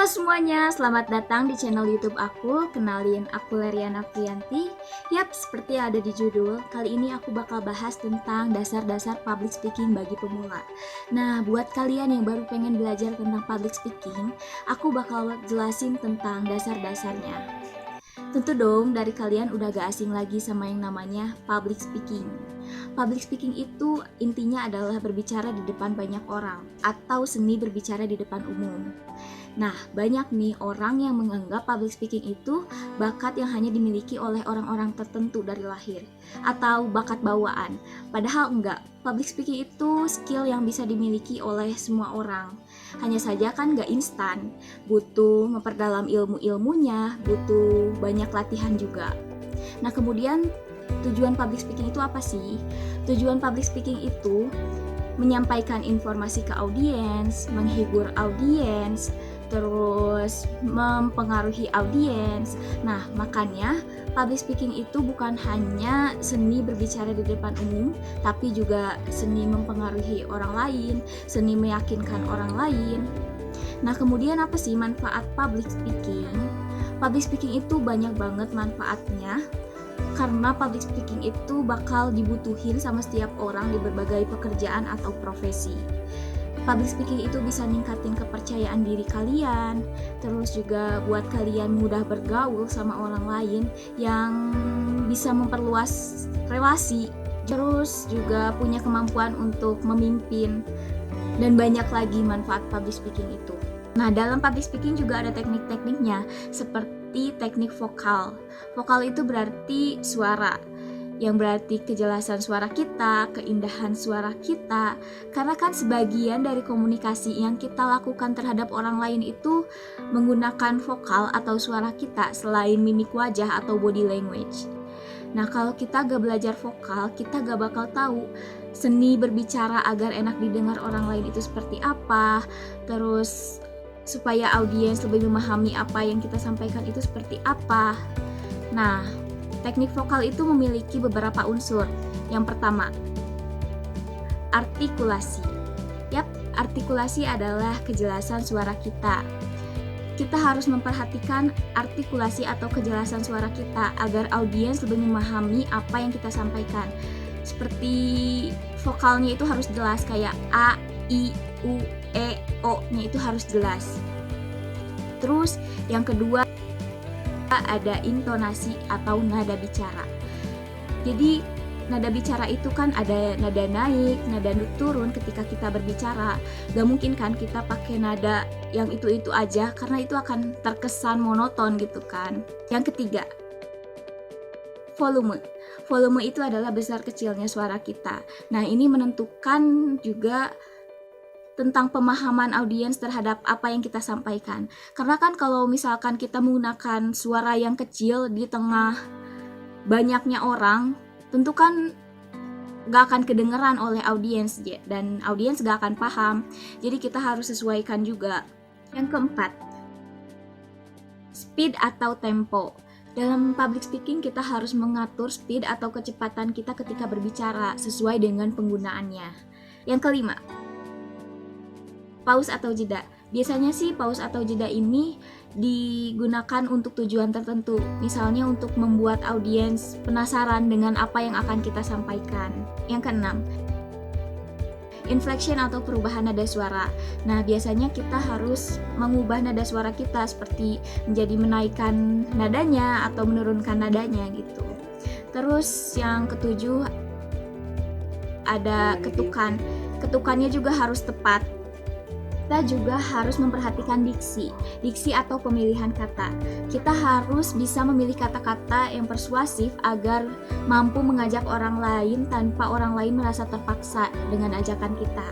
semuanya, selamat datang di channel YouTube aku. Kenalin, aku Leriana Priyanti. Yap, seperti yang ada di judul, kali ini aku bakal bahas tentang dasar-dasar public speaking bagi pemula. Nah, buat kalian yang baru pengen belajar tentang public speaking, aku bakal jelasin tentang dasar-dasarnya. Tentu dong dari kalian udah gak asing lagi sama yang namanya public speaking. Public speaking itu intinya adalah berbicara di depan banyak orang atau seni berbicara di depan umum. Nah, banyak nih orang yang menganggap public speaking itu bakat yang hanya dimiliki oleh orang-orang tertentu dari lahir atau bakat bawaan. Padahal enggak, public speaking itu skill yang bisa dimiliki oleh semua orang. Hanya saja kan enggak instan, butuh memperdalam ilmu-ilmunya, butuh banyak latihan juga. Nah, kemudian tujuan public speaking itu apa sih? Tujuan public speaking itu menyampaikan informasi ke audiens, menghibur audiens, terus mempengaruhi audiens. Nah, makanya public speaking itu bukan hanya seni berbicara di depan umum, tapi juga seni mempengaruhi orang lain, seni meyakinkan orang lain. Nah, kemudian apa sih manfaat public speaking? Public speaking itu banyak banget manfaatnya, karena public speaking itu bakal dibutuhin sama setiap orang di berbagai pekerjaan atau profesi. Public speaking itu bisa ningkatin kepercayaan diri kalian, terus juga buat kalian mudah bergaul sama orang lain yang bisa memperluas relasi, terus juga punya kemampuan untuk memimpin, dan banyak lagi manfaat public speaking itu. Nah, dalam public speaking juga ada teknik-tekniknya, seperti teknik vokal. Vokal itu berarti suara, yang berarti kejelasan suara kita, keindahan suara kita. Karena kan sebagian dari komunikasi yang kita lakukan terhadap orang lain itu menggunakan vokal atau suara kita selain mimik wajah atau body language. Nah, kalau kita gak belajar vokal, kita gak bakal tahu seni berbicara agar enak didengar orang lain itu seperti apa, terus supaya audiens lebih memahami apa yang kita sampaikan itu seperti apa. Nah, teknik vokal itu memiliki beberapa unsur. Yang pertama, artikulasi. Yap, artikulasi adalah kejelasan suara kita. Kita harus memperhatikan artikulasi atau kejelasan suara kita agar audiens lebih memahami apa yang kita sampaikan. Seperti vokalnya itu harus jelas, kayak A, I, U, E, O-nya itu harus jelas. Terus yang kedua ada intonasi atau nada bicara. Jadi nada bicara itu kan ada nada naik, nada turun ketika kita berbicara. Gak mungkin kan kita pakai nada yang itu-itu aja, karena itu akan terkesan monoton gitu kan. Yang ketiga, volume. Volume itu adalah besar kecilnya suara kita. Nah, ini menentukan juga tentang pemahaman audiens terhadap apa yang kita sampaikan. Karena kan kalau misalkan kita menggunakan suara yang kecil di tengah banyaknya orang, tentu kan gak akan kedengeran oleh audiens dan audiens gak akan paham. Jadi kita harus sesuaikan juga. Yang keempat, speed atau tempo. Dalam public speaking kita harus mengatur speed atau kecepatan kita ketika berbicara sesuai dengan penggunaannya. Yang kelima, pause atau jeda. Biasanya sih pause atau jeda ini digunakan untuk tujuan tertentu. Misalnya untuk membuat audiens penasaran dengan apa yang akan kita sampaikan. Yang keenam, inflection atau perubahan nada suara. Nah, biasanya kita harus mengubah nada suara kita seperti menjadi menaikkan nadanya atau menurunkan nadanya gitu. Terus yang ketujuh ada ketukan. Ketukannya juga harus tepat. Kita juga harus memperhatikan diksi atau pemilihan kata. Kita harus bisa memilih kata-kata yang persuasif agar mampu mengajak orang lain tanpa orang lain merasa terpaksa dengan ajakan kita.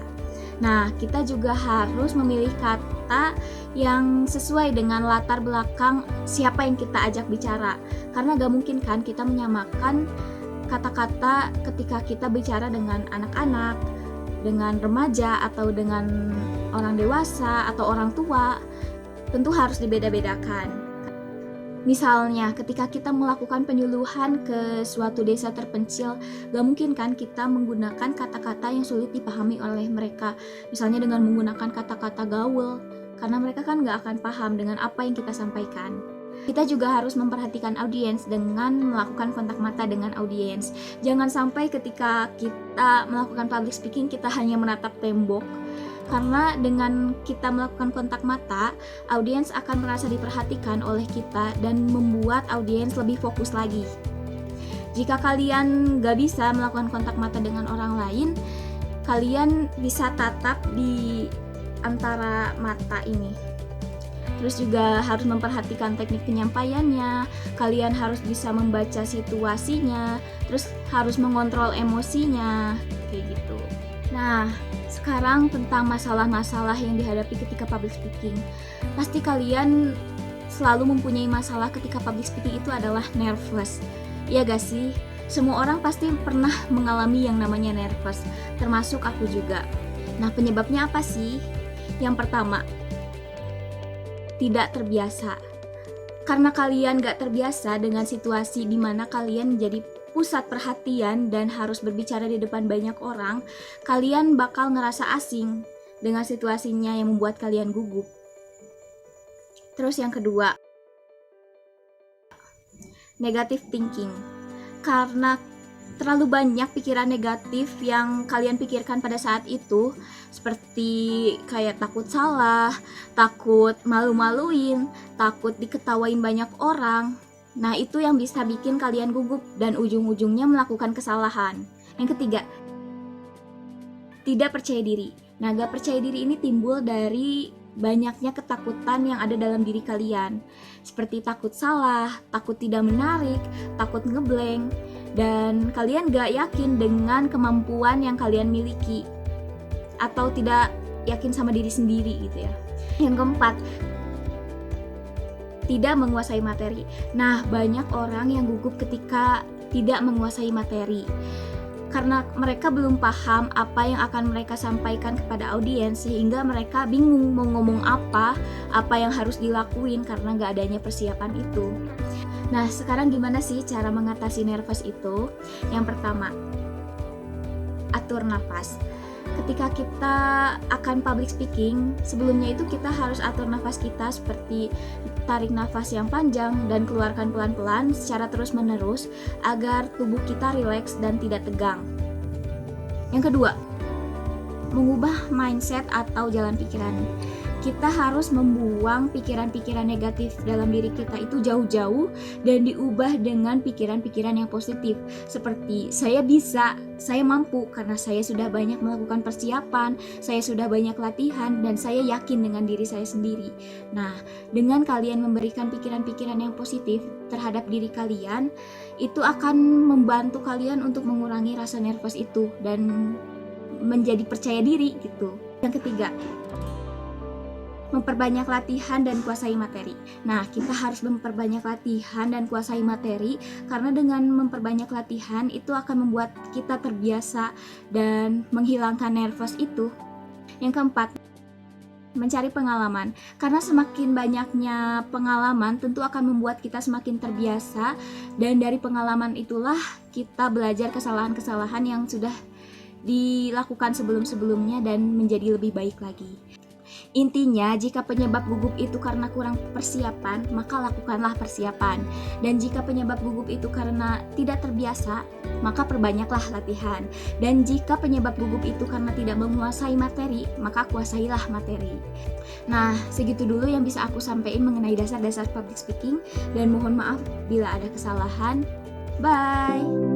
Nah, kita juga harus memilih kata yang sesuai dengan latar belakang siapa yang kita ajak bicara. Karena gak mungkin kan kita menyamakan kata-kata ketika kita bicara dengan anak-anak, dengan remaja, atau dengan orang dewasa atau orang tua. Tentu harus dibeda-bedakan. Misalnya ketika kita melakukan penyuluhan ke suatu desa terpencil, gak mungkin kan kita menggunakan kata-kata yang sulit dipahami oleh mereka. Misalnya dengan menggunakan kata-kata gaul, karena mereka kan nggak akan paham dengan apa yang kita sampaikan. Kita juga harus memperhatikan audiens dengan melakukan kontak mata dengan audiens. Jangan sampai ketika kita melakukan public speaking kita hanya menatap tembok, karena dengan kita melakukan kontak mata, audiens akan merasa diperhatikan oleh kita dan membuat audiens lebih fokus lagi. Jika kalian gak bisa melakukan kontak mata dengan orang lain, kalian bisa tatap di antara mata ini. Terus juga harus memperhatikan teknik penyampaiannya, kalian harus bisa membaca situasinya, terus harus mengontrol emosinya, kayak gitu. Nah, sekarang tentang masalah-masalah yang dihadapi ketika public speaking. Pasti kalian selalu mempunyai masalah ketika public speaking itu adalah nervous. Iya gak sih? Semua orang pasti pernah mengalami yang namanya nervous, termasuk aku juga. Nah, penyebabnya apa sih? Yang pertama, tidak terbiasa. Karena kalian gak terbiasa dengan situasi di mana kalian menjadi pusat perhatian dan harus berbicara di depan banyak orang, kalian bakal ngerasa asing dengan situasinya yang membuat kalian gugup. Terus yang kedua, negative thinking. Karena terlalu banyak pikiran negatif yang kalian pikirkan pada saat itu, seperti kayak takut salah, takut malu-maluin, takut diketawain banyak orang. Nah, itu yang bisa bikin kalian gugup dan ujung-ujungnya melakukan kesalahan. Yang ketiga, tidak percaya diri. Nah, gak percaya diri ini timbul dari banyaknya ketakutan yang ada dalam diri kalian, seperti takut salah, takut tidak menarik, takut ngeblank, dan kalian gak yakin dengan kemampuan yang kalian miliki, atau tidak yakin sama diri sendiri gitu ya. Yang keempat, tidak menguasai materi. Nah, banyak orang yang gugup ketika tidak menguasai materi, karena mereka belum paham apa yang akan mereka sampaikan kepada audiens, sehingga mereka bingung mau ngomong apa yang harus dilakuin karena gak adanya persiapan itu. Nah, sekarang gimana sih cara mengatasi nervous itu? Yang pertama, atur nafas. Ketika kita akan public speaking, sebelumnya itu kita harus atur nafas kita, seperti tarik nafas yang panjang dan keluarkan pelan-pelan secara terus-menerus agar tubuh kita rileks dan tidak tegang. Yang kedua, mengubah mindset atau jalan pikiran. Kita harus membuang pikiran-pikiran negatif dalam diri kita itu jauh-jauh dan diubah dengan pikiran-pikiran yang positif, seperti saya bisa, saya mampu karena saya sudah banyak melakukan persiapan, saya sudah banyak latihan, dan saya yakin dengan diri saya sendiri. Nah, dengan kalian memberikan pikiran-pikiran yang positif terhadap diri kalian, itu akan membantu kalian untuk mengurangi rasa nervous itu dan menjadi percaya diri gitu. Yang ketiga, memperbanyak latihan dan kuasai materi. Nah, kita harus memperbanyak latihan dan kuasai materi, karena dengan memperbanyak latihan itu akan membuat kita terbiasa dan menghilangkan nervous itu. Yang keempat, mencari pengalaman. Karena semakin banyaknya pengalaman tentu akan membuat kita semakin terbiasa, dan dari pengalaman itulah kita belajar kesalahan-kesalahan yang sudah dilakukan sebelum-sebelumnya dan menjadi lebih baik lagi. Intinya, jika penyebab gugup itu karena kurang persiapan, maka lakukanlah persiapan. Dan jika penyebab gugup itu karena tidak terbiasa, maka perbanyaklah latihan. Dan jika penyebab gugup itu karena tidak menguasai materi, maka kuasailah materi. Nah, segitu dulu yang bisa aku sampaikan mengenai dasar-dasar public speaking, dan mohon maaf bila ada kesalahan. Bye!